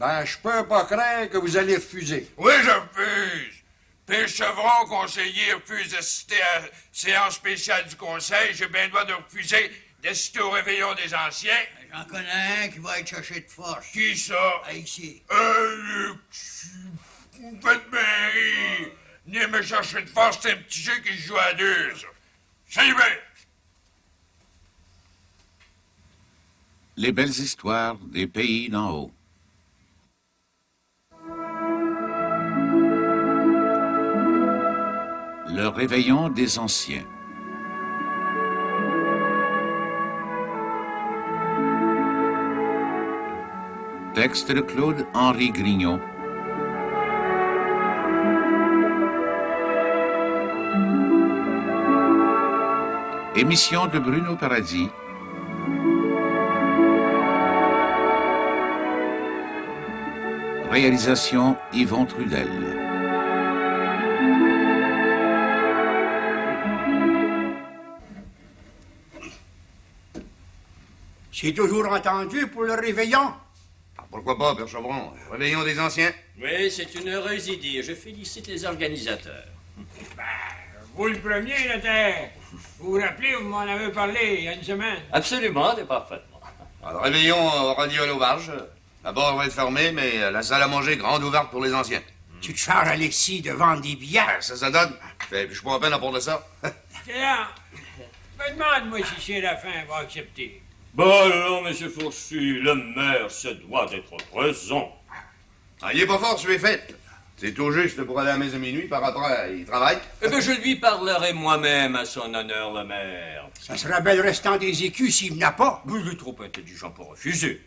Ben, je peux pas craindre que vous allez refuser. Oui, je refuse. P. Chevron, conseiller, refuse d'assister à la séance spéciale du conseil. J'ai bien le droit de refuser d'assister au réveillon des anciens. J'en connais un qui va être cherché de force. Qui ça? Ah, ici. Vous faites bien rire. Venez me chercher de force, c'est un petit jeu qui se joue à deux, ça. C'est bien. Les belles histoires des pays d'en haut. Le réveillon des anciens. Texte de Claude-Henri Grignon. Émission de Bruno Paradis. Réalisation Yvon Trudel. C'est toujours entendu pour le réveillon? Ah, pourquoi pas, Père Chevron? Réveillon des anciens? Oui, c'est une heureuse idée. Je félicite les organisateurs. Ben, vous le premier, notaire. Vous vous rappelez, vous m'en avez parlé il y a une semaine. Absolument, et parfaitement. Alors, le réveillon aura lieu à l'auberge. La barre va être fermée, mais la salle à manger grande ouverte pour les anciens. Tu te charges Alexis de vendre des billets? Ça donne. Puis je suis pas à peine à part de ça. Tiens, me demande-moi si Séraphin va accepter. Bon, non, monsieur Fourchu, le maire se doit d'être présent. Ah, il est pas fort, je l'ai fait. C'est tout juste pour aller à la messe de minuit, par après, il travaille. Eh bien, je lui parlerai moi-même à son honneur, le maire. Ça sera bien le restant des écus s'il n'a pas. Il est trop intelligent pour refuser.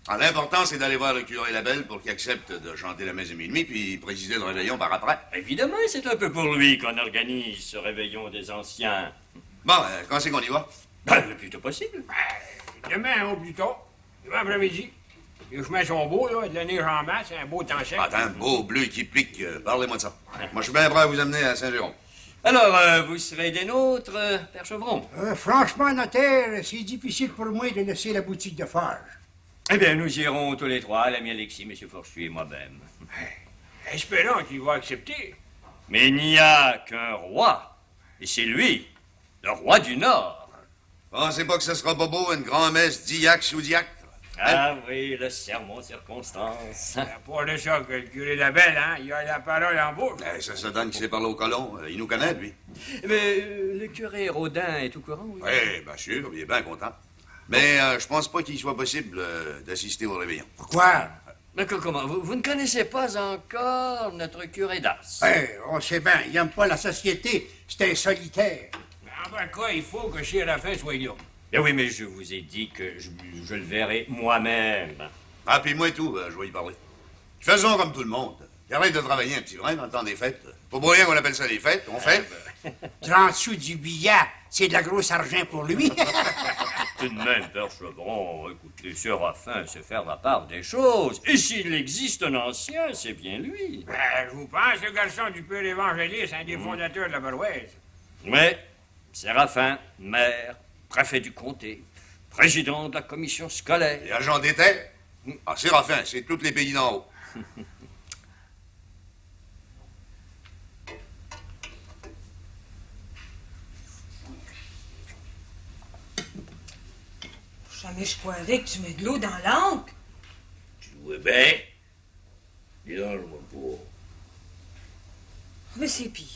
Ah, l'important, c'est d'aller voir le curé Labelle pour qu'il accepte de chanter la messe de minuit, puis présider le réveillon par après. Évidemment, c'est un peu pour lui qu'on organise ce réveillon des anciens. Bon, quand c'est qu'on y va? Ben, le plus tôt possible. Demain, au plus tôt. Demain après-midi. Les chemins sont beaux, là, de la neige en masse, un beau temps sec. Attends, beau bleu qui pique, parlez-moi de ça. Moi, je suis bien prêt à vous amener à Saint-Jérôme. Alors, vous serez des nôtres, Père Chevron? Franchement, notaire, c'est difficile pour moi de laisser la boutique de forge. Eh bien, nous irons tous les trois, l'ami Alexis, M. Fourchu et moi-même. Espérons qu'il va accepter. Mais il n'y a qu'un roi, et c'est lui, le roi du Nord. Pensez pas que ce sera pas beau, une grand-messe diacre sous diacre? Ah oui, le sermon circonstance. C'est pas de ça que le curé Labelle, hein, il a la parole en bouche. Ça se donne qu'il sait parler au colon. Il nous connaît, lui. Mais le curé Rodin est au courant, oui? Oui, bien sûr, il est bien content. Mais je pense pas qu'il soit possible d'assister au réveillon. Pourquoi? Mais comment? Vous ne connaissez pas encore notre curé d'Ars? On sait bien, il n'aime pas la société. C'est un solitaire. En tout cas, il faut que Séraphin soit là. Eh oui, mais je vous ai dit que je le verrai moi-même. Ah, puis moi et tout, je vais y parler. Faisons comme tout le monde. Il arrête de travailler un petit brin dans le temps des fêtes. Pas pour rien qu'on appelle ça des fêtes, on fait. 30 sous du billet, c'est de la grosse argent pour lui. Tout de même, Père Chevron, écoutez, Séraphin sait faire la part des choses. Et s'il existe un ancien, c'est bien lui. Ben, je vous pense, le garçon du père évangéliste, un des fondateurs de la paroisse. Mais Séraphin, maire, préfet du comté, président de la commission scolaire. Et agent des terres? Ah, Séraphin, c'est tous les pays d'en haut. Jamais je croirais que tu mets de l'eau dans l'encre. Tu le vois bien? Dérange-moi pas. Mais c'est pire.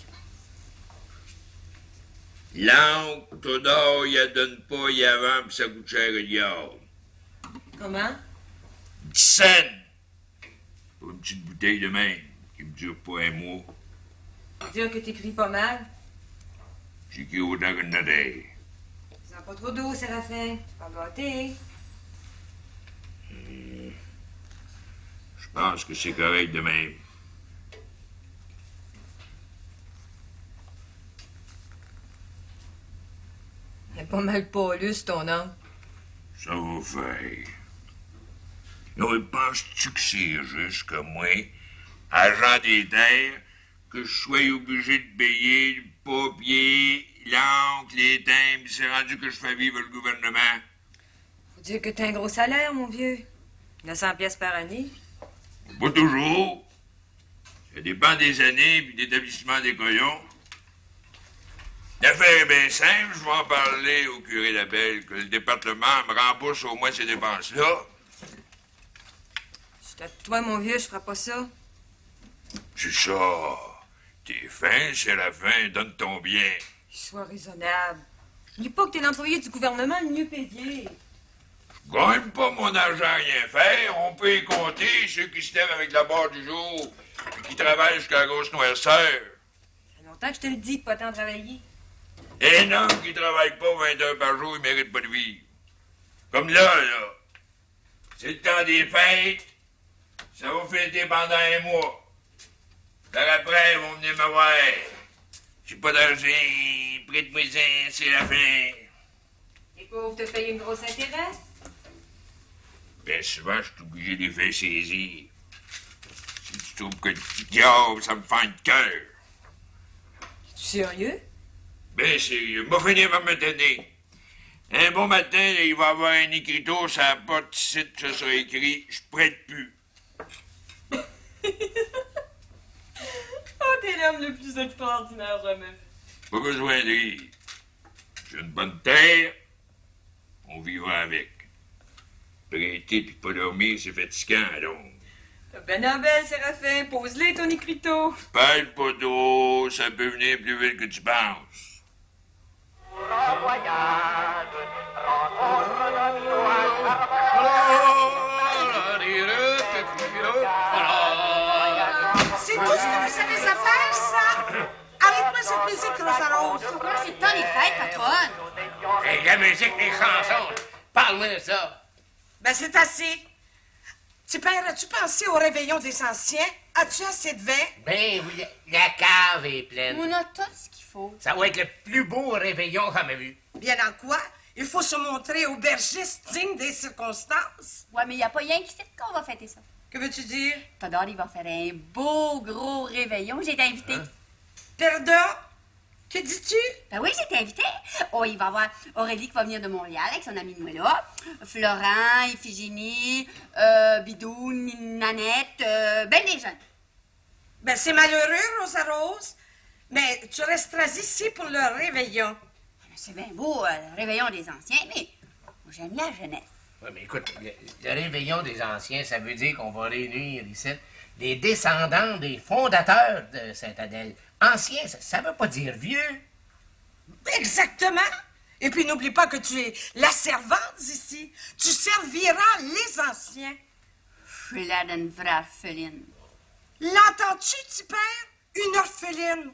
L'encre, d'or, il la donne pas, il avant, puis ça coûte cher le diable. Comment? 10 cents pour une petite bouteille de même, qui me dure pas un mois. Dire que t'écris pas mal. J'écris autant que notaire. Sens pas trop d'eau, Séraphin. Tu pas gâté. Je pense que c'est correct de même. Il est pas mal polus, ton oncle. Ça va faire. Non, penses-tu que c'est juste que moi, agent des terres, que je sois obligé de payer le papier, l'encre, les timbres, c'est rendu que je fais vivre le gouvernement? Faut dire que t'as un gros salaire, mon vieux. 900 pièces par année. Pas toujours. Ça dépend des années puis d'établissement des coyons. L'affaire est bien simple, je vais en parler au curé Labelle, que le département me rembourse au moins ces dépenses-là. Je toi, mon vieux, je ferai pas ça. C'est ça. T'es fin, c'est la fin, donne ton bien. Sois raisonnable. N'oublie pas que t'es l'employé du gouvernement le mieux payé. Je gagne pas mon argent à rien faire. On peut y compter ceux qui se lèvent avec la barre du jour et qui travaillent jusqu'à la grosse noirceur. Ça fait longtemps que je te le dis de pas tant travailler. Un homme qui travaille pas 20 heures par jour, il mérite pas de vivre. Comme là. C'est le temps des fêtes. Ça va fêter pendant un mois. Par après, ils vont venir me voir. J'ai pas d'argent, prête-moi ça, c'est la fin. Les pauvres te payent une grosse intérêt. Ben souvent, je suis obligé de les faire saisir. Si tu trouves que le petit diable, ça me fend le cœur. Es-tu sérieux? Ben sérieux, m'a fini par me donner. Un bon matin, là, il va y avoir un écriteau sur la porte ici, ça sera écrit « Je prête plus ». Oh, t'es l'homme le plus extraordinaire jamais vu. Pas besoin de rire. J'ai une bonne terre, on vivra avec. Prêter puis pas dormir, c'est fatigant, donc. T'as ben en belle, Séraphin. Pose-les ton écriteau. Parle pas d'eau, ça peut venir plus vite que tu penses. C'est tout ce que vous savez à faire, ça? Arrête-moi cette musique, Rosa Rose. C'est le temps des fêtes, patronne. Hey, la musique, les chansons. Parle-moi de ça. Ben, c'est assez. Père, as-tu pensé au réveillon des anciens? As-tu assez de vin? Ben oui, la cave est pleine. On a tout ce qu'il faut. Ça va être le plus beau réveillon jamais vu. Bien en quoi? Il faut se montrer aubergiste digne des circonstances. Ouais, mais il n'y a pas rien qui sait qu'on va fêter ça. Que veux-tu dire? Tador, il va faire un beau gros réveillon. J'ai été invitée. Pardon? Que dis-tu? Ben oui, j'ai été invitée. Oh, il va y avoir Aurélie qui va venir de Montréal avec son ami de moi là. Florent, Iphigénie, Bidou, Nanette, ben des jeunes. Ben, c'est malheureux, Rosa Rose. Mais tu resteras ici pour le réveillon. C'est bien beau, le réveillon des anciens, mais moi, j'aime la jeunesse. Oui, mais écoute, le réveillon des anciens, ça veut dire qu'on va réunir ici les descendants des fondateurs de Sainte-Adèle. Anciens, ça veut pas dire vieux. Exactement. Et puis, n'oublie pas que tu es la servante ici. Tu serviras les anciens. Je suis là d'une vraie orpheline. L'entends-tu, petit père? Une orpheline.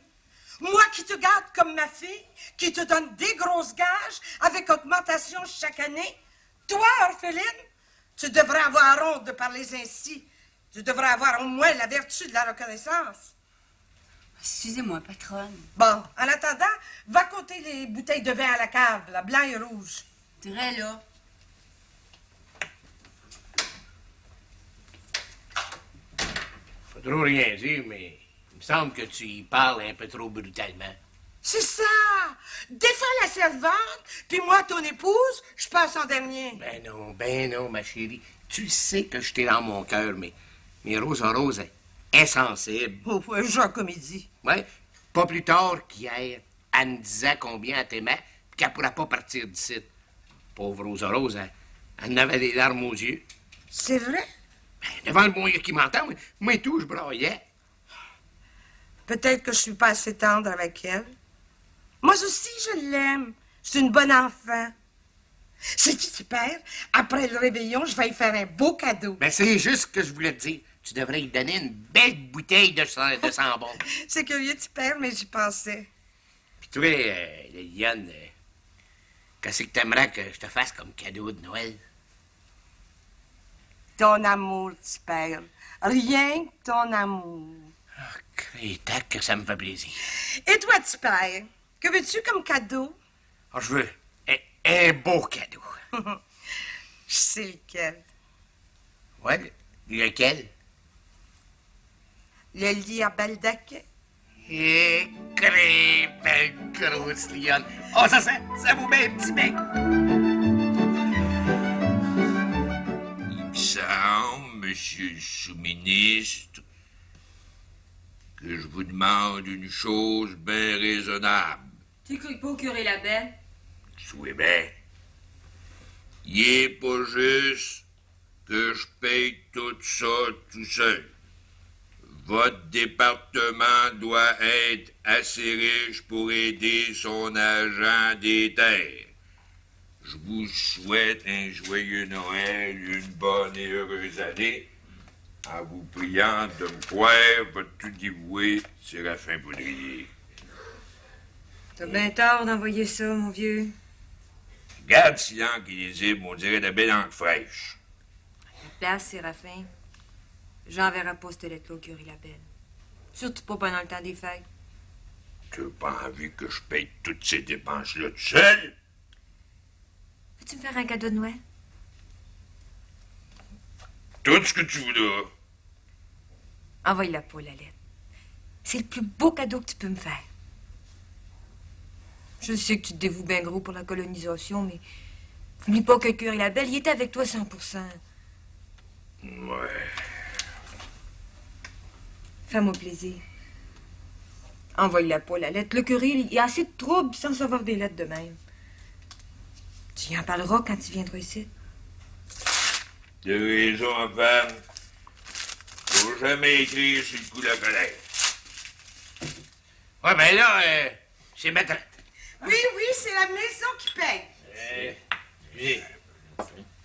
Moi qui te garde comme ma fille, qui te donne des grosses gages avec augmentation chaque année. Toi, orpheline, tu devrais avoir honte de parler ainsi. Tu devrais avoir au moins la vertu de la reconnaissance. Excusez-moi, patronne. Bon, en attendant, va compter les bouteilles de vin à la cave, là, blanc et rouge. Très là. Faut trop rien dire, mais il me semble que tu y parles un peu trop brutalement. C'est ça! Défends la servante, puis moi, ton épouse, je passe en dernier. Ben non, ma chérie. Tu sais que je t'ai dans mon cœur, mais Rosa Rose est insensible. Oh, ouais, genre comédie. Ouais, pas plus tard qu'hier, elle me disait combien elle t'aimait, puis qu'elle pourrait pas partir d'ici. Pauvre Rosa Rose, elle en avait les larmes aux yeux. C'est vrai? Ben, devant le bon Dieu qui m'entend, moi tout, je braillais. Peut-être que je suis pas assez tendre avec elle. Moi aussi, je l'aime. C'est une bonne enfant. Sais-tu, super? Après le réveillon, je vais lui faire un beau cadeau. Ben, c'est juste ce que je voulais te dire. Tu devrais lui donner une belle bouteille de sang bon. C'est curieux, super, mais j'y pensais. Puis toi, Liliane, qu'est-ce que t'aimerais que je te fasse comme cadeau de Noël? Ton amour, super. Rien que ton amour. Ah, crétac, que ça me fait plaisir. Et toi, super? Que veux-tu comme cadeau? Ah, je veux un beau cadeau. Je sais lequel. Ouais, lequel? Le lit à baldaquin. Eh, belle grosse lionne. Oh, ça vous met un petit bec. Il me semble, monsieur le sous-ministre, que je vous demande une chose bien raisonnable. Tu cries pas au curé Labelle? Oui, bien. Il est pas juste que je paye tout ça tout seul. Votre département doit être assez riche pour aider son agent des terres. Je vous souhaite un joyeux Noël, une bonne et heureuse année, en vous priant de me croire votre tout dévoué Séraphin Poudrier. T'as bien tort d'envoyer ça, mon vieux. Garde si l'encre est lisible, on dirait de la belle encre fraîche. Place, Séraphin. J'enverrai pas cette lettre-là au curé Labelle. Surtout pas pendant le temps des fêtes. Tu n'as pas envie que je paye toutes ces dépenses-là tout seul? Veux-tu me faire un cadeau de Noël? Tout ce que tu voudras. Envoie-la pas, la lettre. C'est le plus beau cadeau que tu peux me faire. Je sais que tu te dévoues bien gros pour la colonisation, mais n'oublie pas que le curé Labelle, il était avec toi 100%. Ouais. Fais-moi plaisir. Envoie-la pas, la lettre. Le curé, il y a assez de troubles sans savoir des lettres de même. Tu y en parleras quand tu viendras ici. De raison, femme. Faut jamais écrire sur le coup de la colère. Ouais, ben là, c'est ma traite. Oui, c'est la maison qui paye.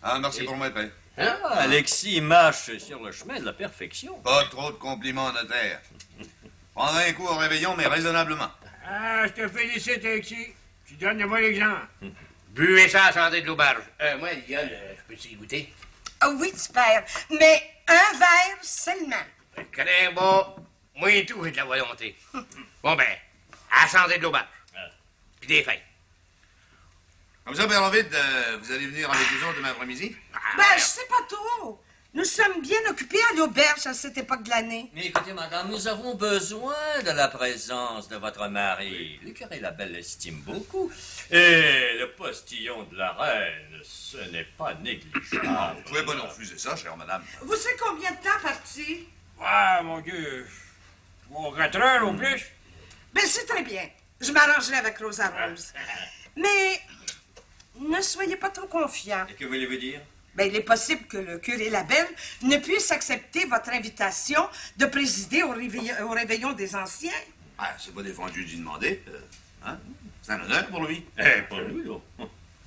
Ah, merci pour moi, père. Ah, Alexis marche sur le chemin de la perfection. Pas trop de compliments, notaire. Prendrai un coup au réveillon, mais raisonnablement. Ah, je te félicite, Alexis. Tu donnes le bon exemple. Buvez ça à santé de l'auberge. Moi, Liliane, je peux-tu y goûter? Ah oui, tu perds, mais un verre seulement. Crains pas, moi et tout, j'ai de la volonté. Bon, ben, à la santé de l'auberge. Puis des fêtes. Comme ça, Père Ovid, vous allez venir avec nous autres demain après-midi? Ben, je sais pas trop. Nous sommes bien occupés à l'auberge à cette époque de l'année. Mais écoutez, madame, nous avons besoin de la présence de votre mari. Le curé Labelle l'estime beaucoup. Et le postillon de la reine, ce n'est pas négligeable. Vous pouvez pas nous refuser ça, chère madame. Vous savez combien de temps parti? Ah, mon Dieu. 3 ou 4 heures au plus. Ben, c'est très bien. Je m'arrangerai avec Rosa Rose. Mais ne soyez pas trop confiants. Et que voulez-vous dire? Ben, il est possible que le curé Labelle ne puisse accepter votre invitation de présider au réveillon des anciens. Ah, c'est pas défendu d'y demander. Hein? C'est un honneur pour lui. Pour lui, là.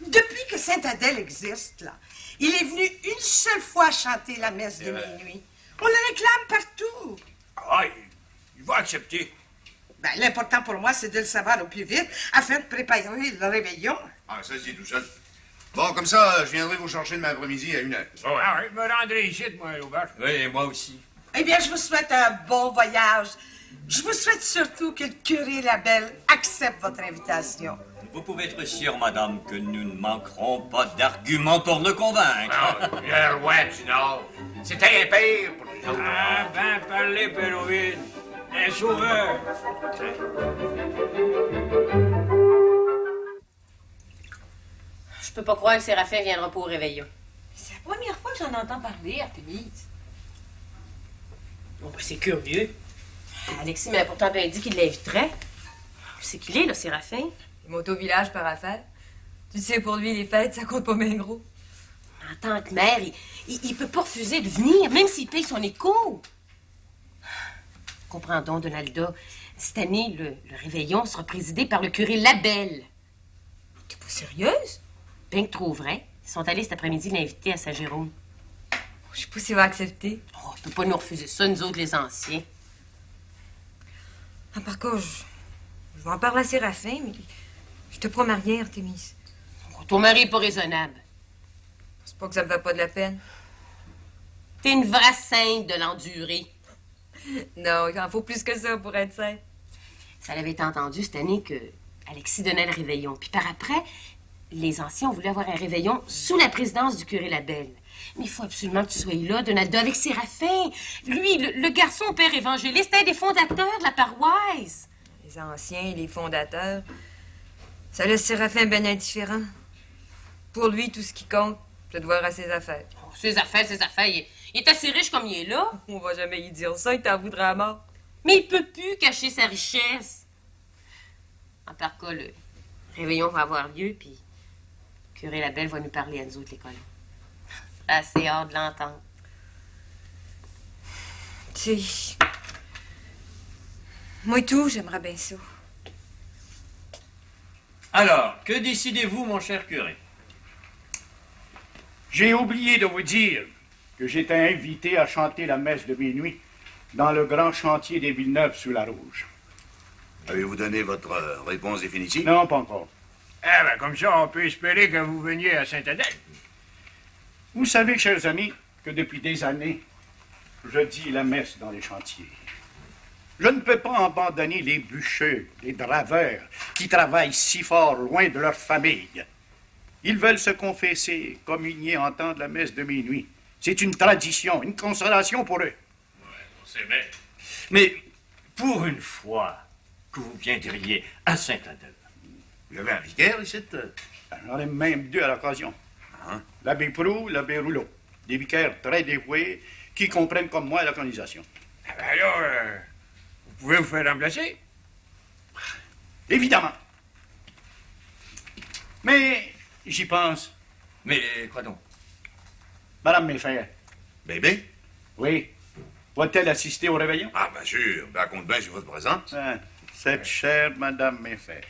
Depuis que Sainte-Adèle existe, là, il est venu une seule fois chanter la messe de minuit. On le réclame partout. Ah, il va accepter. Ben, l'important pour moi, c'est de le savoir au plus vite afin de préparer le réveillon. Ah, ça, c'est tout seul. Bon, comme ça, je viendrai vous chercher demain après-midi à 1h. Ah, oui, je me rendrai ici, moi, à l'auberge. Oui, et moi aussi. Eh bien, je vous souhaite un bon voyage. Je vous souhaite surtout que le curé Labelle accepte votre invitation. Vous pouvez être sûre, madame, que nous ne manquerons pas d'arguments pour le convaincre. Ah, le roi du Nord. C'était un pire pour nous autres. Ah, ben parlé, Père Ovid. Un sauveur. Je peux pas croire que Séraphin viendra pas au réveillon. C'est la première fois que j'en entends parler, Artémise. Bon, ben, c'est curieux. Alexis m'a pourtant bien dit qu'il l'inviterait. C'est qu'il est, là, Séraphin. Il monte au village par affaire. Tu sais, pour lui, les fêtes, ça compte pas bien gros. En tant que mère, il peut pas refuser de venir, même s'il paye son écho. Comprends donc, Donalda. Cette année, le réveillon sera présidé par le curé Labelle. T'es pas sérieuse? Bien que trop vrai. Ils sont allés cet après-midi l'inviter à Saint-Jérôme. Je sais pas s'il va accepter. Oh, il peut pas nous refuser ça, nous autres, les anciens. Ah, par contre, je vais en parler à Séraphin, mais je te promets rien, Artémise. Oh, ton mari est pas raisonnable. C'est pas que ça me fait pas de la peine. T'es une vraie sainte de l'endurer. Non, il en faut plus que ça pour être sainte. Ça l'avait été entendu cette année que Alexis donnait le réveillon. Puis par après, les anciens ont voulu avoir un réveillon sous la présidence du curé Labelle. Mais il faut absolument que tu sois là, Donalda, avec Séraphin. Lui, le garçon père évangéliste, un des fondateurs de la paroisse. Les anciens et les fondateurs, ça laisse Séraphin bien indifférent. Pour lui, tout ce qui compte, c'est de voir à ses affaires. Oh, ses affaires, Il est assez riche comme il est là. On va jamais y dire ça, il t'en voudra à mort. Mais il peut plus cacher sa richesse. En par cas, le réveillon va avoir lieu, puis Curé Labelle va nous parler à nous autres, les colons. Assez hâte de l'entendre. Tu sais, moi et tout, j'aimerais bien ça. Alors, que décidez-vous, mon cher curé? J'ai oublié de vous dire que j'étais invité à chanter la messe de minuit dans le grand chantier des Villeneuve sous la Rouge. Avez-vous donné votre réponse définitive? Non, pas encore. Ah ben, comme ça, on peut espérer que vous veniez à Sainte-Adèle. Vous savez, chers amis, que depuis des années, je dis la messe dans les chantiers. Je ne peux pas abandonner les bûcheux, les draveurs, qui travaillent si fort loin de leur famille. Ils veulent se confesser, communier, entendre la messe de minuit. C'est une tradition, une consolation pour eux. Ouais, on sait bien. Mais pour une fois que vous viendriez à Sainte-Adèle. Vous avez un vicaire ici? J'en ai même deux à l'occasion. Hein? L'abbé Proulx, l'abbé Rouleau. Des vicaires très dévoués qui comprennent comme moi l'organisation. Ah ben alors, vous pouvez vous faire remplacer? Évidemment. Mais j'y pense. Mais quoi donc? Madame Méfair. Bébé? Oui. Va-t-elle assister au réveillon? Ah, bien sûr. Ben, elle compte bien sur votre présence. Ah, cette chère Madame Méfair.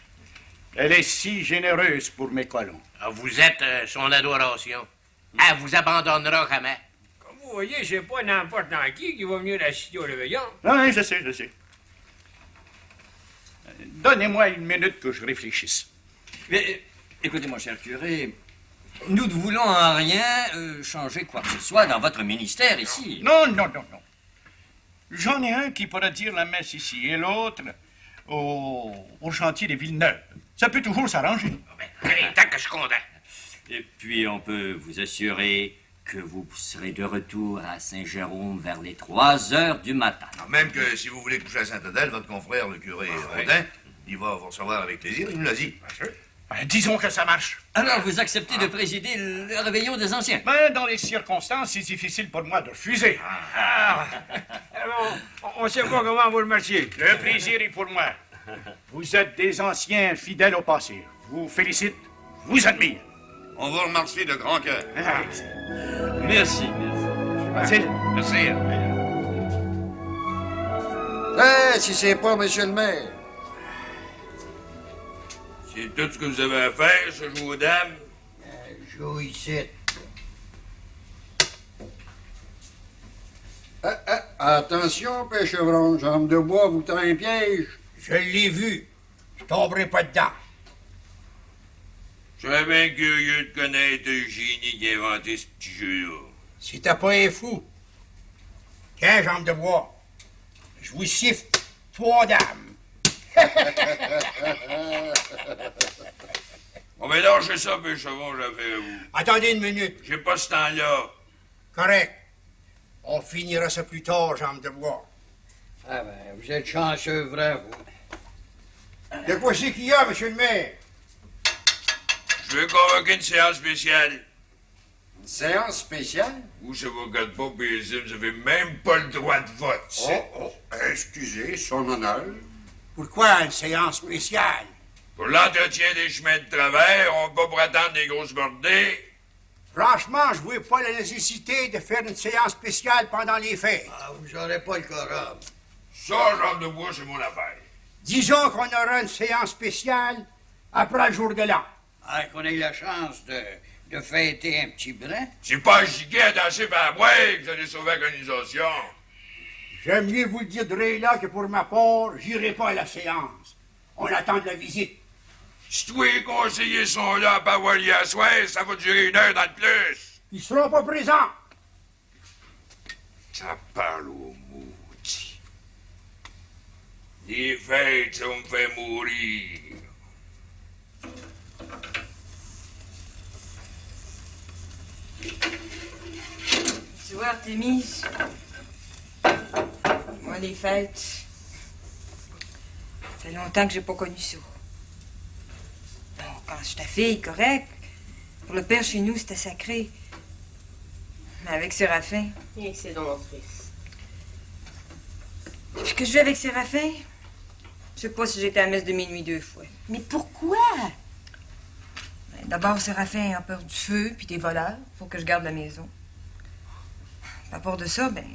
Elle est si généreuse pour mes colons. Ah, vous êtes son adoration. Elle vous abandonnera jamais. Comme vous voyez, c'est pas n'importe qui va venir assister au réveillon. Oui, je sais, je sais. Donnez-moi une minute que je réfléchisse. Mais, écoutez, mon cher curé, nous ne voulons en rien changer quoi que ce soit dans votre ministère ici. Non, non, non, non. J'en ai un qui pourra dire la messe ici et l'autre au chantier des Villeneuve. Ça peut toujours s'arranger. Allez, tant que je suis content. Et puis, on peut vous assurer que vous serez de retour à Saint-Jérôme vers les 3 heures du matin. Alors, même que si vous voulez coucher à Sainte-Adèle, votre confrère, le curé Rodin, il va vous recevoir avec plaisir, il nous l'a dit. Disons que ça marche. Alors, vous acceptez de présider le réveillon des anciens? Mais dans les circonstances, c'est difficile pour moi de refuser. On sait pas comment vous le remercier. Le plaisir est pour moi. Vous êtes des anciens fidèles au passé. Je vous félicite, je vous admire. On vous remercie de grand cœur. Merci. Merci. Merci. Eh, si c'est pas monsieur le maire. C'est tout ce que vous avez à faire, ce jour aux dames? Joue ici. Attention, pêchevron, jambe de bois, vous tend un piège. Je l'ai vu. Je tomberai pas dedans. Je serais bien curieux de connaître le génie qui a inventé ce petit jeu-là. Si t'as pas un fou. Tiens, jambe de bois. Je vous siffle 3 dames. On va lâcher ça, pêchevron, j'avais à vous. Attendez une minute. J'ai pas ce temps-là. Correct. On finira ça plus tard, jambe de bois. Ah ben, vous êtes chanceux, vrai, vous. De quoi c'est qu'il y a, monsieur le maire? Je veux convoquer une séance spéciale. Une séance spéciale? Vous, ça vous regarde pas, Bézim, vous avez même pas le droit de vote. Excusez, son honneur. Pourquoi une séance spéciale? Pour l'entretien des chemins de travers, on peut pas prétendre des grosses bordées. Franchement, je vois pas la nécessité de faire une séance spéciale pendant les fêtes. Ah, vous aurez pas le quorum. Ça, jambe de bois, c'est mon affaire. Disons qu'on aura une séance spéciale après le jour de l'an. Ah, qu'on ait la chance de fêter un petit brin. C'est pas un giga à danser par la boîte que vous allez sauver l'organisation. J'aime mieux vous le dire de là que pour ma part, j'irai pas à la séance. On attend de la visite. Si tous les conseillers sont là à Bawali à soir, ça va durer 1 heure dans le plus. Ils seront pas présents. Ça parle au maudit. Les fêtes, ça me fait mourir. Tu vois, Artémise, moi, les fêtes, ça fait longtemps que j'ai pas connu ça. Bon, quand j'étais fille, correct. Pour le père, chez nous, c'était sacré. Mais avec Séraphin. Et c'est donc triste. Depuis que je vais avec Séraphin, je sais pas si j'étais à la messe de minuit 2 fois. Mais pourquoi? Ben, d'abord, Séraphin a peur du feu puis des voleurs. Faut que je garde la maison. À part de ça, ben...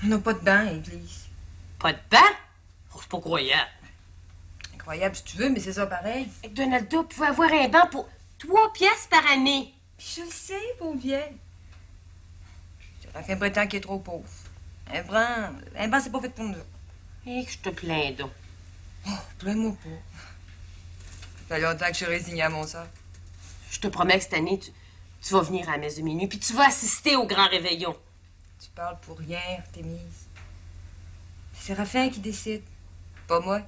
on n'a pas de banc à l'église. Pas de banc? Oh, c'est pas croyable. Incroyable si tu veux, mais c'est ça pareil. Donaldo pouvait avoir un banc pour 3 piastres par année. Puis je le sais, pauvre vieille. Séraphin prétend qu'il est trop pauvre. Un banc, c'est pas fait pour nous. Et que je te plains donc. Oh, plains-moi pas. Ça fait longtemps que je suis résignée à mon sort. Je te promets que cette année, tu vas venir à la messe de minuit, puis tu vas assister au grand réveillon. Tu parles pour rien, Artémise. C'est Séraphin qui décide, pas moi.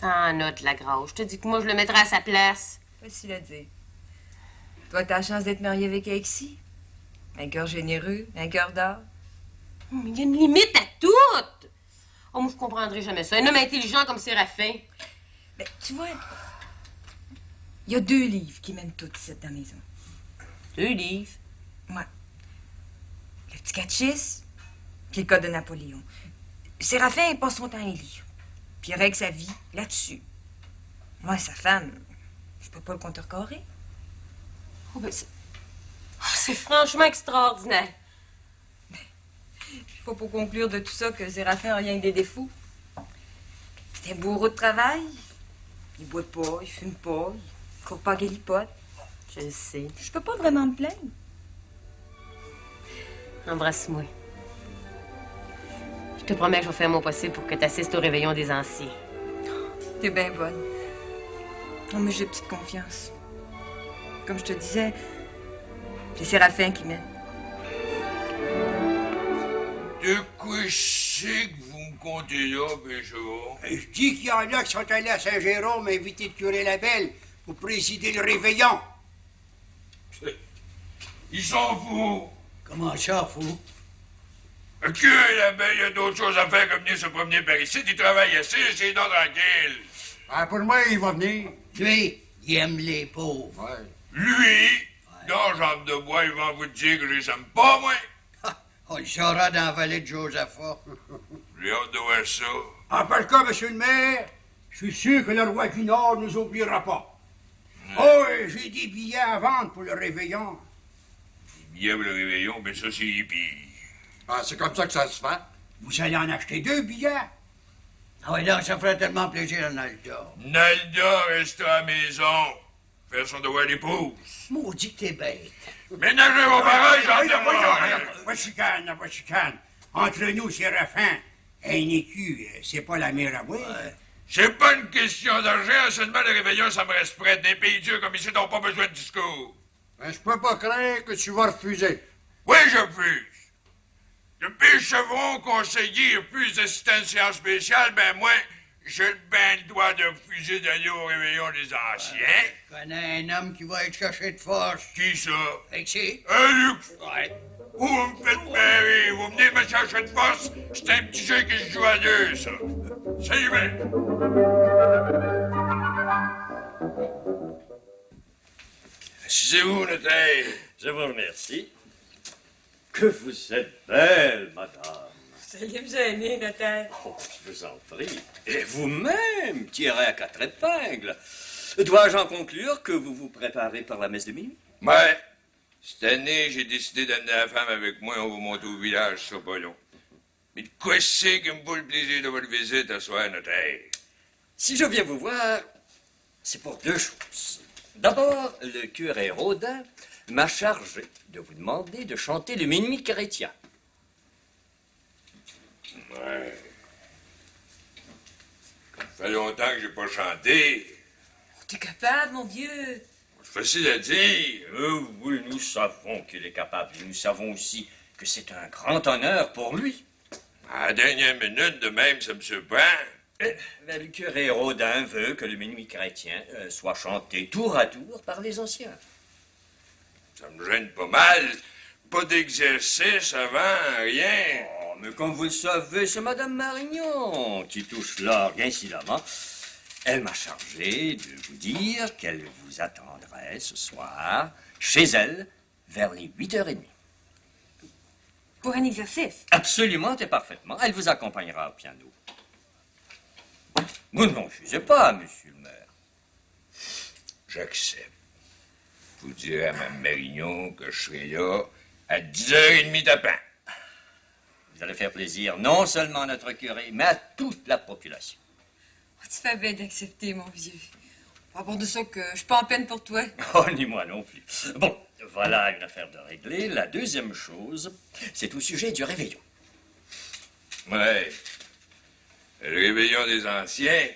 T'en note, la grosse. Je te dis que moi, je le mettrai à sa place. Facile à dire. Toi, t'as la chance d'être mariée avec Alexis. Un cœur généreux, un cœur d'or. Mais il y a une limite à tout! Oh, moi, je comprendrai jamais ça. Un homme intelligent comme Séraphin. Mais tu vois, il y a 2 livres qui mènent tout ici dans la maison. 2 livres? Ouais. Le petit catéchisme, puis le code de Napoléon. Séraphin passe son temps à lire. Puis il règle sa vie là-dessus. Moi, sa femme, je peux pas le contrecarrer. Oh, ben c'est franchement extraordinaire. Il faut pour conclure de tout ça que Séraphin a rien que des défauts. C'est un bourreau de travail. Il boit pas, il fume pas, il court pas à galipote. Je le sais. Je peux pas vraiment me plaindre. Embrasse-moi. Je te promets que je vais faire mon possible pour que tu assistes au réveillon des anciens. T'es bien bonne. Non, mais j'ai petite confiance. Comme je te disais, c'est Séraphin qui mène. De quoi c'est que vous me comptez là, Béchot? Je dis qu'il y en a qui sont allés à Saint-Jérôme inviter le curé Labelle pour présider le réveillon. Ils sont fous. Comment ça, fou? Le curé Labelle, il y a d'autres choses à faire que venir se promener par ici. Il travaille assez, c'est donc tranquille. Ah, pour moi, il va venir. Lui, il aime les pauvres. Ouais. Lui, dans Jambe de Bois, il va vous dire que je les aime pas, moi. On le saura dans la vallée de Josaphat. J'ai hâte de voir ça. En par cas, monsieur le maire, je suis sûr que le roi du Nord nous oubliera pas. Oh, j'ai des billets à vendre pour le réveillon. Des billets pour le réveillon, mais ça, c'est hippie. Ah, c'est comme ça que ça se fait. Vous allez en acheter 2 billets. Ah oui, donc ça ferait tellement plaisir à Nalda. Nalda restera à la maison. Faire son devoir d'épouse. Maudit que t'es bête. Ménagez vos paroles, j'en ai marre. Va chicane. Entre nous, Séraphin, un écu, c'est pas la mer à boire. C'est pas une question d'argent, seulement le réveillon, ça me reste prêt. Des pays durs comme ici n'ont pas besoin de discours. Ben, je peux pas craindre que tu vas refuser. Oui, je refuse. Depuis Chevron, conseiller, et plus d'assistance spéciale, ben moi, j'ai ben le droit de refuser d'aller au réveillon des anciens. Je connais un homme qui va être cherché de force. Qui ça? Alexis? Luc! Ouais. Vous me faites marrer, vous venez me chercher de force, c'est un petit jeu qui se joue à 2, ça. Salut, bien. Assisez-vous, notaire. Je vous remercie. Que vous êtes belle, madame. Ça y est, me gêner, notaire. Oh, je vous en prie. Et vous-même, tirez à 4 épingles. Dois-je en conclure que vous vous préparez pour la messe de minuit? Ouais. Cette année, j'ai décidé d'amener la femme avec moi. On va monter au village, ça pas long. Mais de quoi c'est qui me vaut le plaisir de votre visite à soir, notaire? Si je viens vous voir, c'est pour 2 choses. D'abord, le curé Rodin m'a chargé de vous demander de chanter le minuit chrétien. Ouais. Ça fait longtemps que j'ai pas chanté. T'es capable, mon vieux. C'est facile à dire. Oui, nous savons qu'il est capable. Et nous savons aussi que c'est un grand honneur pour lui. À la dernière minute, de même, ça me surprend. Le curé Rodin veut que le minuit chrétien soit chanté tour à tour par les anciens. Ça me gêne pas mal. Pas d'exercice avant, rien. Oh, mais comme vous le savez, c'est Madame Marignon qui touche l'orgue incidemment. Elle m'a chargé de vous dire qu'elle vous attendrait ce soir, chez elle, vers les 8h30. Pour un exercice? Absolument et parfaitement. Elle vous accompagnera au piano. Vous ne refusez pas, monsieur le maire. J'accepte. Vous direz à Mme Marignon que je serai là à 10h30 tapant. Vous allez faire plaisir non seulement à notre curé, mais à toute la population. Oh, tu fais bien d'accepter, mon vieux. À part de ça que je suis pas en peine pour toi. Oh, ni moi non plus. Bon, voilà une affaire de régler. La deuxième chose, c'est au sujet du réveillon. Ouais. Le réveillon des anciens.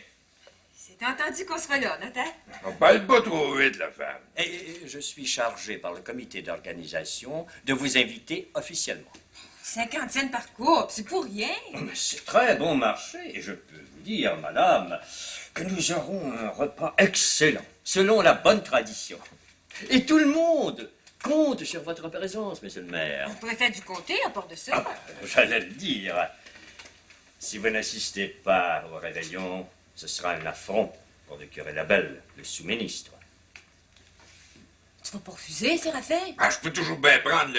C'est entendu qu'on sera là, Nathan? On parle pas trop vite, la femme. Et je suis chargé par le comité d'organisation de vous inviter officiellement. 50 cents par couple, c'est pour rien. Mais c'est très bon marché. Et je peux vous dire, madame, que nous aurons un repas excellent, selon la bonne tradition. Et tout le monde compte sur votre présence, monsieur le maire. On pourrait faire du comté à part de ça. J'allais le dire. Si vous n'assistez pas au réveillon, ce sera un affront pour le curé Labelle, le sous-ministre. Tu vas pas refuser, Séraphin? Ah, je peux toujours bien prendre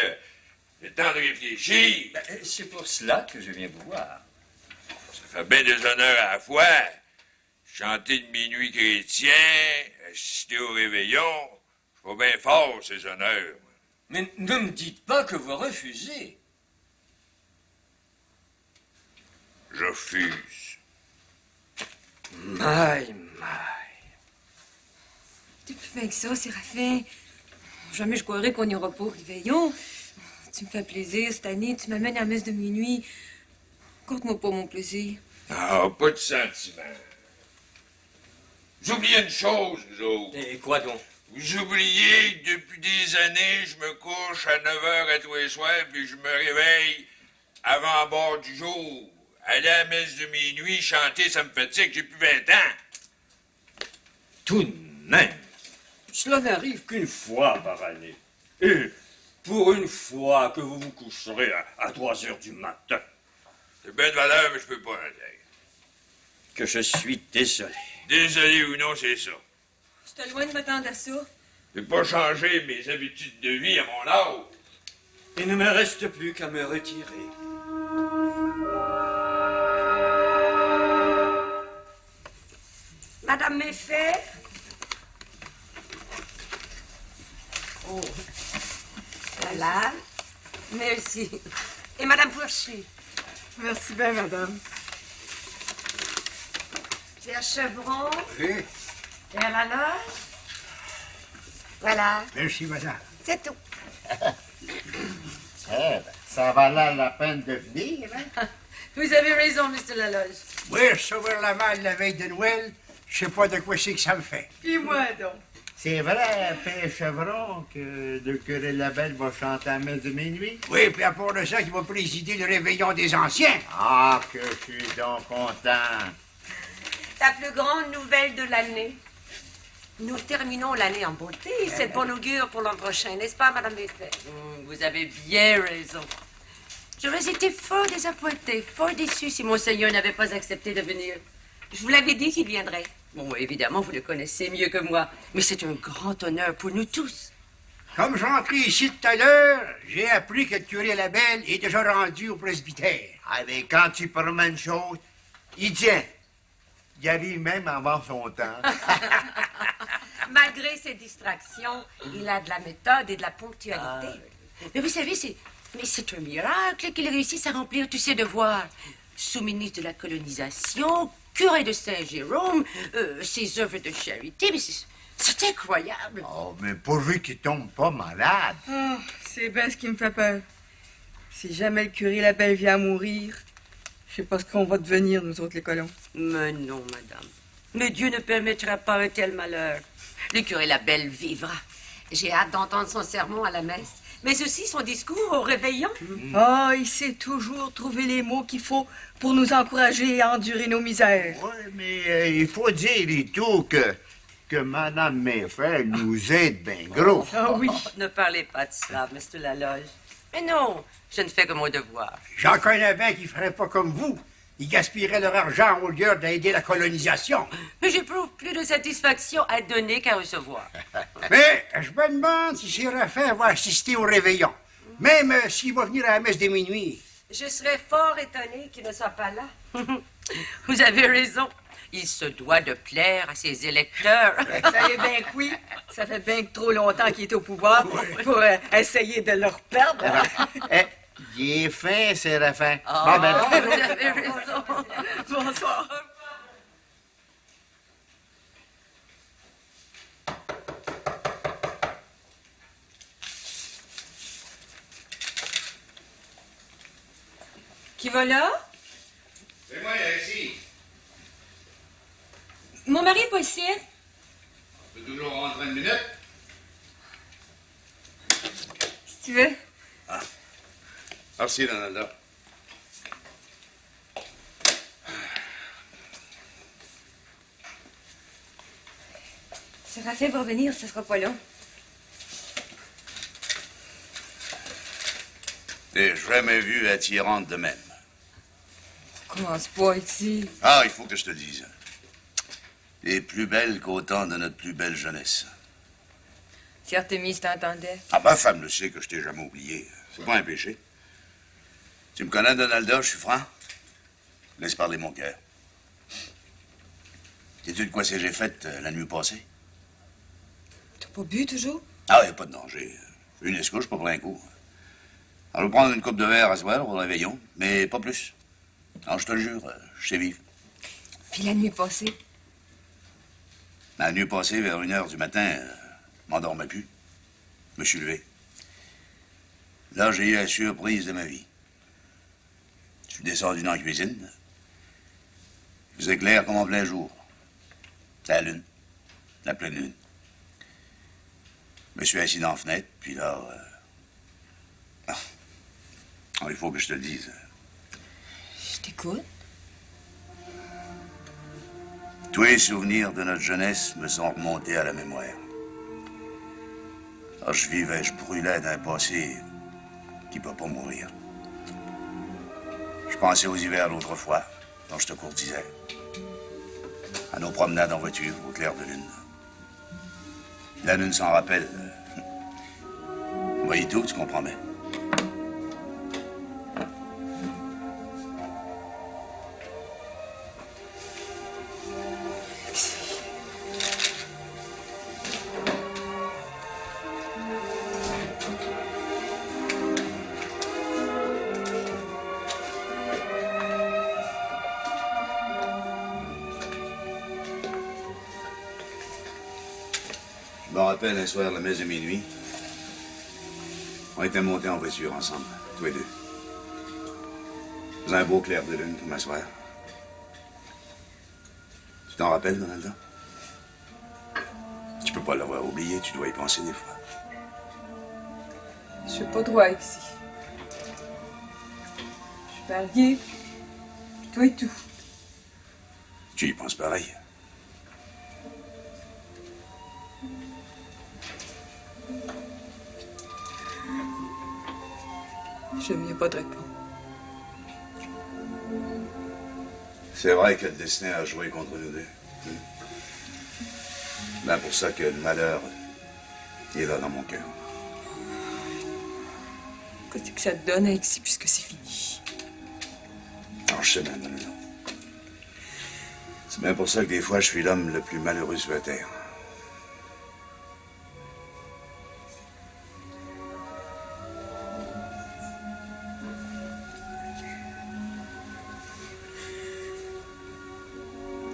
le temps de réfléchir. C'est pour cela que je viens vous voir. Ça fait bien des honneurs à la fois. Chanter de minuit chrétien, assister au réveillon, je vois bien fort ces honneurs. Mais ne me dites pas que vous refusez. Je refuse. My. T'es plus fin que ça, Séraphin. Jamais je croirais qu'on n'ira pas au réveillon. Tu me fais plaisir cette année, tu m'amènes à la messe de minuit. Compte-moi pas mon plaisir. Ah, pas de sentiment. Vous oubliez une chose, vous autres. Et quoi donc? Vous oubliez que depuis des années, je me couche à 9h à tous les soirs, puis je me réveille avant bord du jour. Aller à la messe de minuit, chanter, ça me fatigue, j'ai plus 20 ans. Tout de même, cela n'arrive qu'une fois par année. Et pour une fois que vous vous coucherez à 3 heures du matin. C'est bien de valeur, mais je peux pas en dire. Que je suis désolé. Désolé ou non, c'est ça. Je te loin de m'attendre à ça. Je vais pas changer mes habitudes de vie à mon âge. Il ne me reste plus qu'à me retirer. Madame Méfait? Oh. Voilà. Merci. Et Madame Fourchy? Merci bien, madame. Pierre Chevron? Oui. Pierre Laloge? Voilà. Merci, madame. C'est tout. Ça valait la peine de venir, hein? Vous avez raison, Mr. Laloge. Oui, sauver la malle la veille de Noël, je sais pas de quoi c'est que ça me fait. Puis moi, donc. C'est vrai, Père Chevron, que le curé Labelle va chanter à la messe de minuit? Oui, puis à part de ça, il va présider le réveillon des anciens. Ah, que je suis donc content. La plus grande nouvelle de l'année. Nous terminons l'année en beauté. C'est de bon augure pour l'an prochain, n'est-ce pas, Madame Méfait? Vous avez bien raison. J'aurais été fort désappointée, fort déçue si Monseigneur n'avait pas accepté de venir. Je vous l'avais dit qu'il viendrait. Bon, évidemment, vous le connaissez mieux que moi, mais c'est un grand honneur pour nous tous. Comme j'entrais ici tout à l'heure, j'ai appris que le curé Labelle est déjà rendu au presbytère. Ah, mais quand tu promets une chose, il tient. Il arrive même avant son temps. Malgré ses distractions, il a de la méthode et de la ponctualité. Mais vous savez, c'est un miracle qu'il réussisse à remplir tous ses devoirs. Sous-ministre de la colonisation, curé de Saint-Jérôme, ses œuvres de charité, mais c'est incroyable. Oh, mais pourvu qu'il tombe pas malade. Oh, c'est bien ce qui me fait peur. Si jamais le curé Labelle vient à mourir, je sais pas ce qu'on va devenir, nous autres, les colons. Mais non, madame. Mais Dieu ne permettra pas un tel malheur. Le curé Labelle vivra. J'ai hâte d'entendre son sermon à la messe, mais aussi son discours au réveillon. Ah, il sait toujours trouver les mots qu'il faut pour nous encourager à endurer nos misères. Oui, mais il faut dire et tout que Madame Méfait nous aide bien gros. Ah oui. Oh, ne parlez pas de cela, Mr. Laloge. Mais non, je ne fais que mon devoir. J'en connais bien qui ferait pas comme vous. Ils gaspilleraient leur argent au lieu d'aider la colonisation. Mais j'éprouve plus de satisfaction à donner qu'à recevoir. Mais je me demande si Séraphin va assister au réveillon. Même s'il va venir à la messe de minuit. Je serais fort étonnée qu'il ne soit pas là. Vous avez raison. Il se doit de plaire à ses électeurs. Ça y est bien que oui. Ça fait bien que trop longtemps qu'il est au pouvoir pour essayer de le reperdre. Il est fin, Séraphin. Ah, vous avez raison. Bonsoir. Qui va là? C'est moi, ici. Mon mari est pas ici. On peut toujours rentrer une minute. Si tu veux. Ah. Merci, Donalda. Séraphin va revenir, ça sera pas long. J'ai jamais vu attirante de même. Commence pas ici. Ah, il faut que je te dise. Et plus belle qu'au temps de notre plus belle jeunesse. Si Artémise t'entendait. Ah, ma femme le sait que je t'ai jamais oublié. C'est pas un péché. Tu me connais, Donalda, je suis franc. Laisse parler mon cœur. Sais-tu de quoi j'ai fait la nuit passée? T'as pas bu toujours? Ah, y a pas de danger. Une escouche, pas pour un coup. Alors, je vais prendre une coupe de verre à soir pour le réveillon, mais pas plus. Alors, je te le jure, je sais vivre. Puis la nuit passée? La nuit passée, vers 1h du matin, je m'endormais plus. Je me suis levé. Là, j'ai eu la surprise de ma vie. Je suis descendu dans la cuisine. Il faisait clair comme en plein jour. C'est la lune. La pleine lune. Je me suis assis dans la fenêtre, puis là... Oh, il faut que je te le dise. Je t'écoute. Tous les souvenirs de notre jeunesse me sont remontés à la mémoire. Alors, je vivais, je brûlais d'un passé qui ne peut pas mourir. Je pensais aux hivers d'autrefois, dont je te courtisais. À nos promenades en voiture, au clair de lune. La lune s'en rappelle. Vous voyez tout, tu comprends bien. Je me rappelle un soir, la messe de minuit. On était montés en voiture ensemble, tous les deux. Dans un beau clair de lune comme un soir. Tu t'en rappelles, Donalda? Tu peux pas l'avoir oublié, tu dois y penser des fois. Je suis pas droit ici. Je suis mariée. Puis toi et tout. Tu y penses pareil. J'aime mieux pas te répondre. C'est vrai que le destin a joué contre nous deux. Ben pour ça que le malheur il est là dans mon cœur. Qu'est-ce que ça te donne, Alexis, puisque c'est fini? Alors je sais bien, Donalda. C'est bien pour ça que des fois je suis l'homme le plus malheureux sur la terre.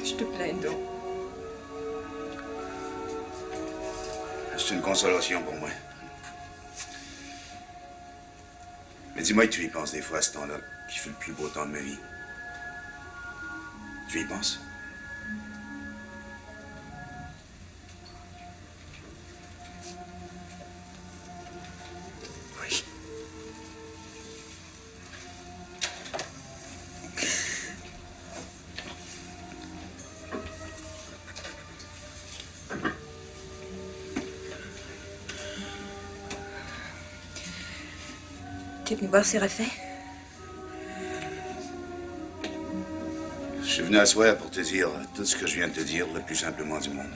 Je te plains donc. C'est une consolation pour moi. Mais dis-moi que tu y penses des fois à ce temps-là, qui fut le plus beau temps de ma vie. Tu y penses? Oui. Tu es venu voir Séraphin? Je suis venu à soir pour te dire tout ce que je viens de te dire le plus simplement du monde.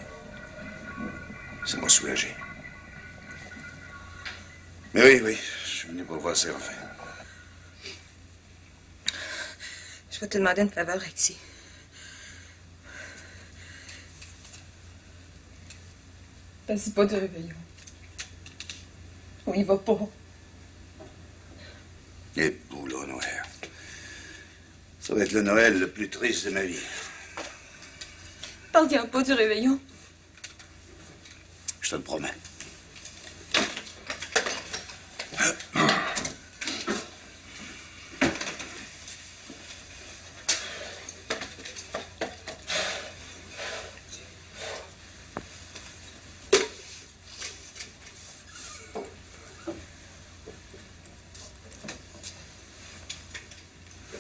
Ça m'a soulagé. Mais oui, je suis venu pour voir Séraphin. Je vais te demander une faveur, Rexy. Vas-y pas de réveillon. On y va pas. Et boulot, Noël. Ça va être le Noël le plus triste de ma vie. Parle-y pas du réveillon. Je te le promets.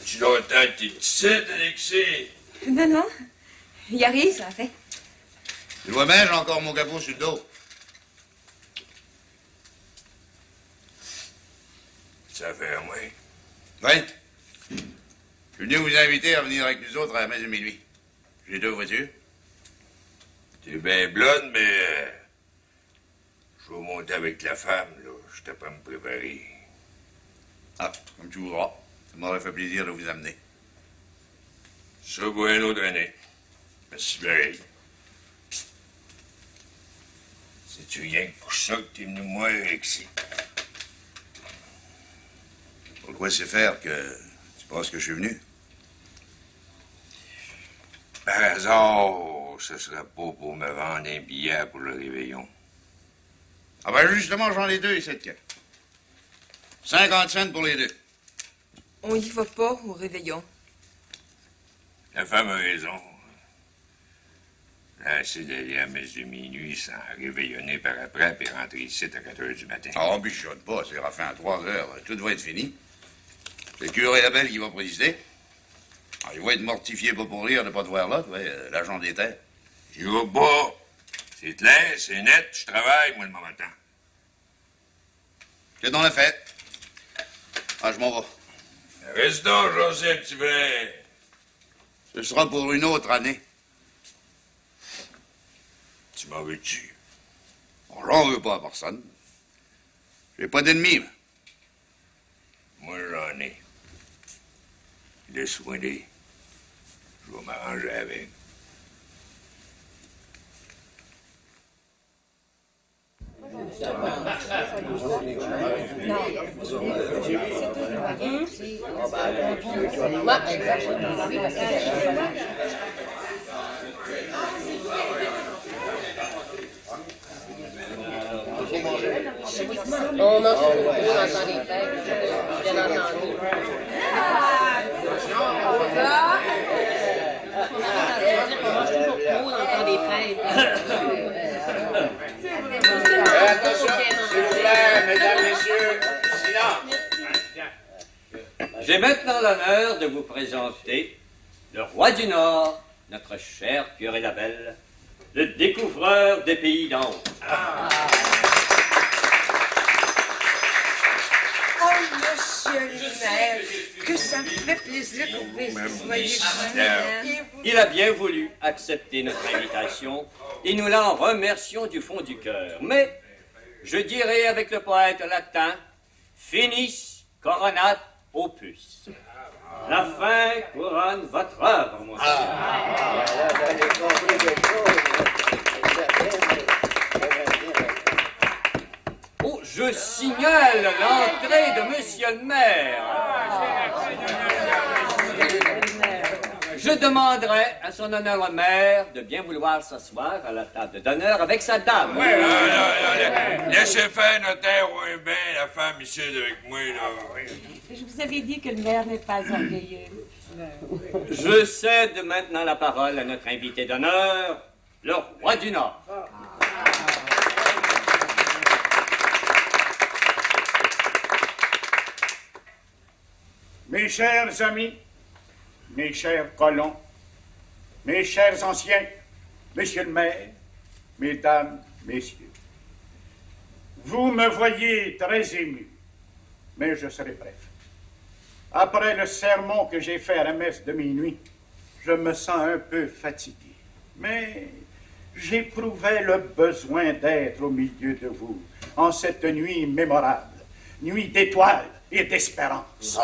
Tu longtemps que t'es ici, Alexis? Non. Il arrive, ça fait. Tu vois bien, j'ai encore mon capot sur le dos. Ça fait moins. Oui. Je suis venu vous inviter à venir avec nous autres à la messe de minuit. J'ai 2 voitures. T'es bien blonde, mais... je vais monter avec la femme, là. Je t'ai pas me préparer. Ah, comme tu voudras. Ça m'aurait fait plaisir de vous amener. Ça va une autre année. Merci, pareil. C'est-tu rien que pour ça que t'es venu moi, Alexis? Pourquoi c'est faire que tu penses que je suis venu? Par hasard, ce serait pas pour me vendre un billet pour le réveillon. Ah ben justement, j'en ai 2 ici. 50 cents pour les 2. On y va pas au réveillon. La femme a raison. Là, c'est d'aller à la messe de minuit sans réveillonner par après puis rentrer ici à 4 heures du matin. Ah, bichote pas, c'est Séraphin à 3 heures. Tout va être fini. C'est le curé Labelle qui va présider. Ah, il va être mortifié pas pour rire de pas te voir là, l'agent des terres. Je vais pas. C'est clair, c'est net, je travaille, moi, le moment temps. C'est dans la fête. Ah, je m'en vais. Reste donc, José, un petit peu. Ce sera pour une autre année. Tu m'en veux-tu? Bon, j'en veux pas à personne. J'ai pas d'ennemis, mais. Moi, j'en ai. Laisse-moi des. Je vais m'arranger avec. On mange beaucoup dans le temps des fêtes, bien entendu. On mange toujours trop dans le temps des fêtes. Attention, s'il vous plaît, mesdames, messieurs, silence. J'ai maintenant l'honneur de vous présenter le roi du Nord, notre cher curé Labelle, le découvreur des pays d'en haut. Oh, monsieur le maire, que ça me fait plaisir que vous soyez venu. Il a bien voulu accepter notre invitation et nous l'en remercions du fond du cœur. Mais, je dirais avec le poète latin, finis coronat opus. La fin couronne votre œuvre, mon Oh, je signale l'entrée de monsieur le maire. Je demanderai à son honneur le maire de bien vouloir s'asseoir à la table d'honneur avec sa dame. Laissez faire, notaire, ouais, ben, la femme ici avec moi, là. Je vous avais dit que le maire n'est pas orgueilleux. Je cède maintenant la parole à notre invité d'honneur, le roi du Nord. Mes chers amis, mes chers colons, mes chers anciens, monsieur le maire, mesdames, messieurs, vous me voyez très ému, mais je serai bref. Après le sermon que j'ai fait à la messe de minuit, je me sens un peu fatigué. Mais j'éprouvais le besoin d'être au milieu de vous en cette nuit mémorable, nuit d'étoiles et d'espérance.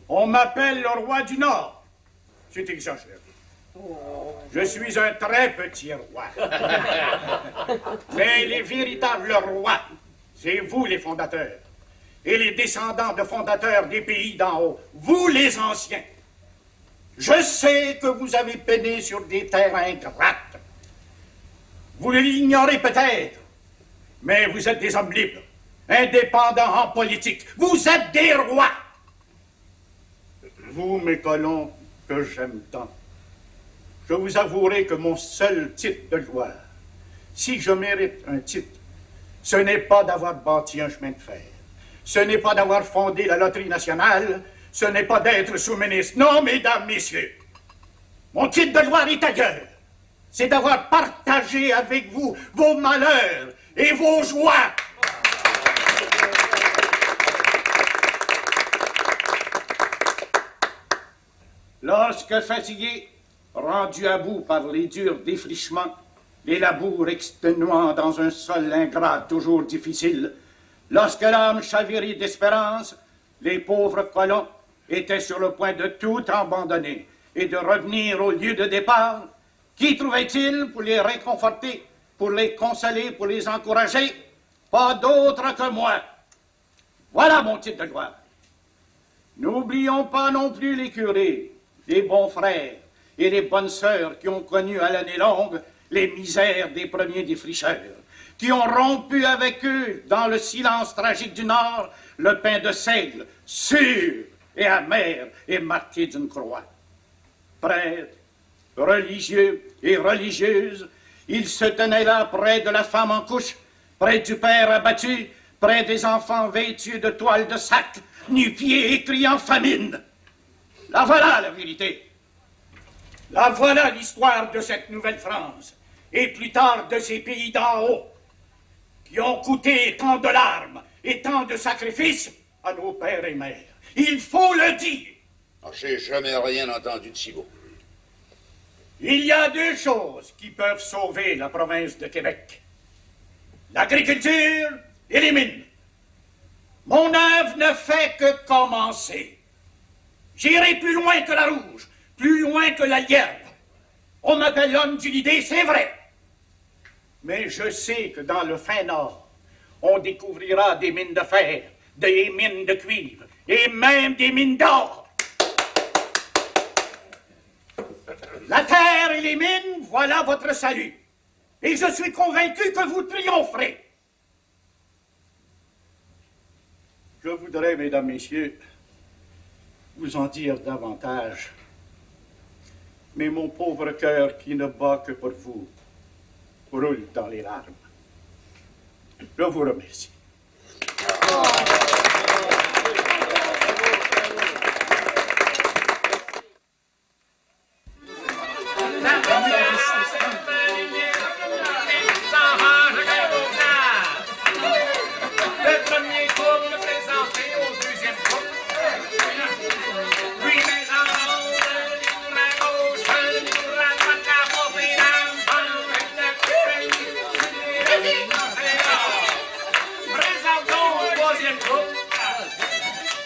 On m'appelle le roi du Nord. C'est exagéré. Je suis un très petit roi. Mais les véritables rois, c'est vous les fondateurs. Et les descendants de fondateurs des pays d'en haut, vous les anciens. Je sais que vous avez peiné sur des terres ingrates. Vous l'ignorez peut-être, mais vous êtes des hommes libres, indépendants en politique. Vous êtes des rois. Vous, mes colons, que j'aime tant, je vous avouerai que mon seul titre de gloire, si je mérite un titre, ce n'est pas d'avoir bâti un chemin de fer, ce n'est pas d'avoir fondé la loterie nationale, ce n'est pas d'être sous-ministre. Non, mesdames, messieurs, mon titre de gloire est ailleurs. C'est d'avoir partagé avec vous vos malheurs et vos joies. Lorsque fatigué, rendu à bout par les durs défrichements, les labours exténuants dans un sol ingrat toujours difficile, lorsque l'âme chavirée d'espérance, les pauvres colons étaient sur le point de tout abandonner et de revenir au lieu de départ, qui trouvait-il pour les réconforter, pour les consoler, pour les encourager? Pas d'autre que moi. Voilà mon titre de gloire. N'oublions pas non plus les curés, les bons frères et les bonnes sœurs qui ont connu à l'année longue les misères des premiers défricheurs, qui ont rompu avec eux, dans le silence tragique du Nord, le pain de seigle, sûr et amer et marqué d'une croix. Prêtres, religieux et religieuses, ils se tenaient là près de la femme en couche, près du père abattu, près des enfants vêtus de toiles de sac, nu-pieds et criant famine. La voilà la vérité. La voilà l'histoire de cette nouvelle France, et plus tard de ces pays d'en haut, qui ont coûté tant de larmes et tant de sacrifices à nos pères et mères. Il faut le dire. J'ai jamais rien entendu de si beau. Il y a deux choses qui peuvent sauver la province de Québec. L'agriculture et les mines. Mon œuvre ne fait que commencer. J'irai plus loin que la rouge, plus loin que la lièvre. On m'appelle l'homme d'une idée, c'est vrai. Mais je sais que dans le fin Nord, on découvrira des mines de fer, des mines de cuivre et même des mines d'or. La terre et les mines, voilà votre salut. Et je suis convaincu que vous triompherez. Je voudrais, mesdames, messieurs, vous en dire davantage. Mais mon pauvre cœur qui ne bat que pour vous roule dans les larmes. Je vous remercie. Le premier tour me présenté au deuxième tour. Lui, mes enfants, la gauche, la droite, la montée, présentons au troisième tour.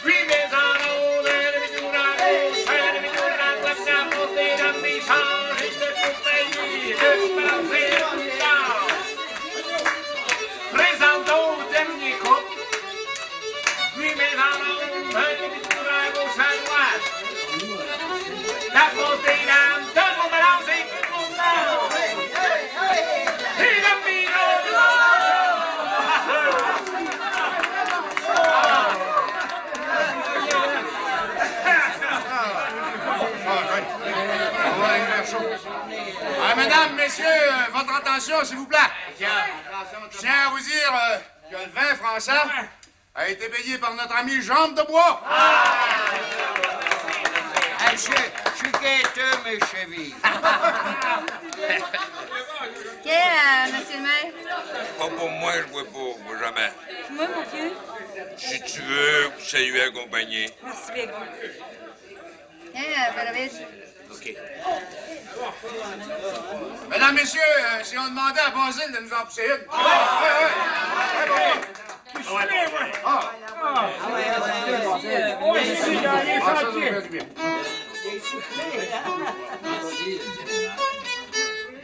Lui, mes enfants, la gauche, la droite, la montée, la méchante, de tout pays, de partir au nord. Présentons au dernier coup. Lui, mes enfants, à gauche, à droite. La grosse des dames, tout le monde balance et tout le monde danse. Et le pilote Mesdames, messieurs, votre attention, s'il vous plaît. Je tiens à vous dire que le vin français a été payé par notre ami Jambe de Bois. Je suis quêteux, mes chevilles. OK, monsieur le maire? Pas pour moi, je vois pas, moi jamais. Moi, mon vieux? Si tu veux, saluer accompagné. Merci bien. OK. Mesdames, messieurs, si on demandait à Basile de nous en pousser une.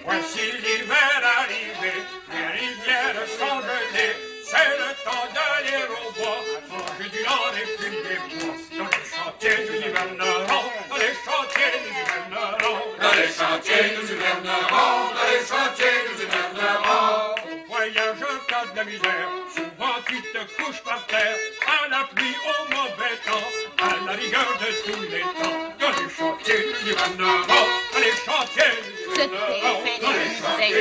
Voici l'hiver arrivé, les rivières sont gelées, c'est le temps d'aller au bois, manger du lard et puis des pois, dans les chantiers nous hivernerons, dans les chantiers nous hivernerons, Dans les chantiers nous hivernerons, dans les chantiers nous hivernerons. Voyageur, t'as de la misère, souvent tu te couches par terre, à la pluie, au mauvais temps, à la rigueur de tous les temps, dans les chantiers nous hivernerons, dans les chantiers nous hivernerons, dans les chantiers.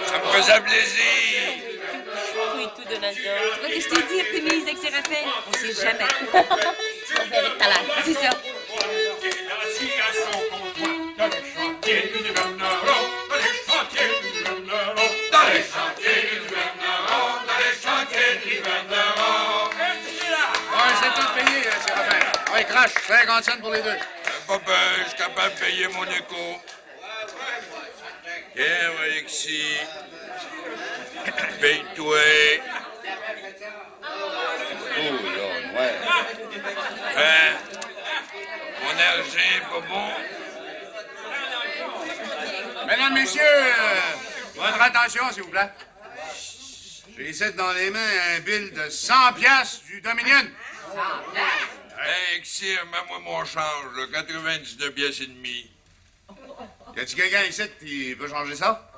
Ça me faisait plaisir. Oui, tout de notre. Tu vois que je t'ai dit, Artémise, avec Séraphin, on sait jamais. On verra tout à l'heure. C'est ça. Assis à son comptoir, dans les chantiers nous hivernerons, dans les chantiers nous hivernerons, Dans les chantiers nous hivernerons, dans les chantiers nous hivernerons. Ouais, c'est tout payé, Séraphin. Ouais, crash, 50 cents pour les deux. Papa, je suis capable de payer mon écho. Tiens, Alexis. Paye-toi. Oh, là, ouais. Hein? Mon argent est pas bon. Mesdames, messieurs, votre attention, s'il vous plaît. J'ai ici dans les mains un bill de 100 piastres du Dominion. Alexis, mets-moi mon change, là, 99 pièces et demie. Y a-t-il quelqu'un ici qui peut changer ça?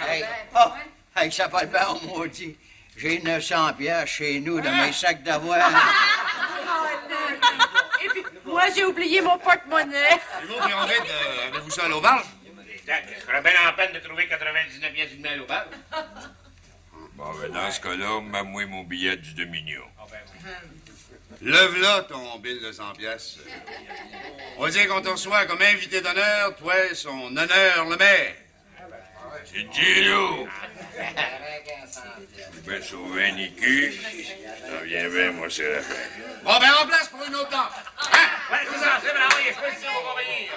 Hey, hey, ça va bien, maudit. J'ai 900 piastres chez nous dans mes sacs d'avoine. Et puis, moi, j'ai oublié mon porte-monnaie. Et vous, puis en fait, avez-vous ça à l'auberge? Je serais bien en peine de trouver 99 pièces et demie à l'auberge. Bon, ben, dans ce cas-là, mets-moi mon billet du Dominion. Lève là ton bill de 100 piastres. On va dire qu'on te reçoit comme invité d'honneur, toi, son honneur, le maire. C'est Gilou. Je vais sauver un écu. Ça vient bien, moi, c'est la fin. Bon, ben, en place pour une autre danse. Hein? Ouais, c'est ça, c'est vrai, oui, je peux le dire, mon compagnie.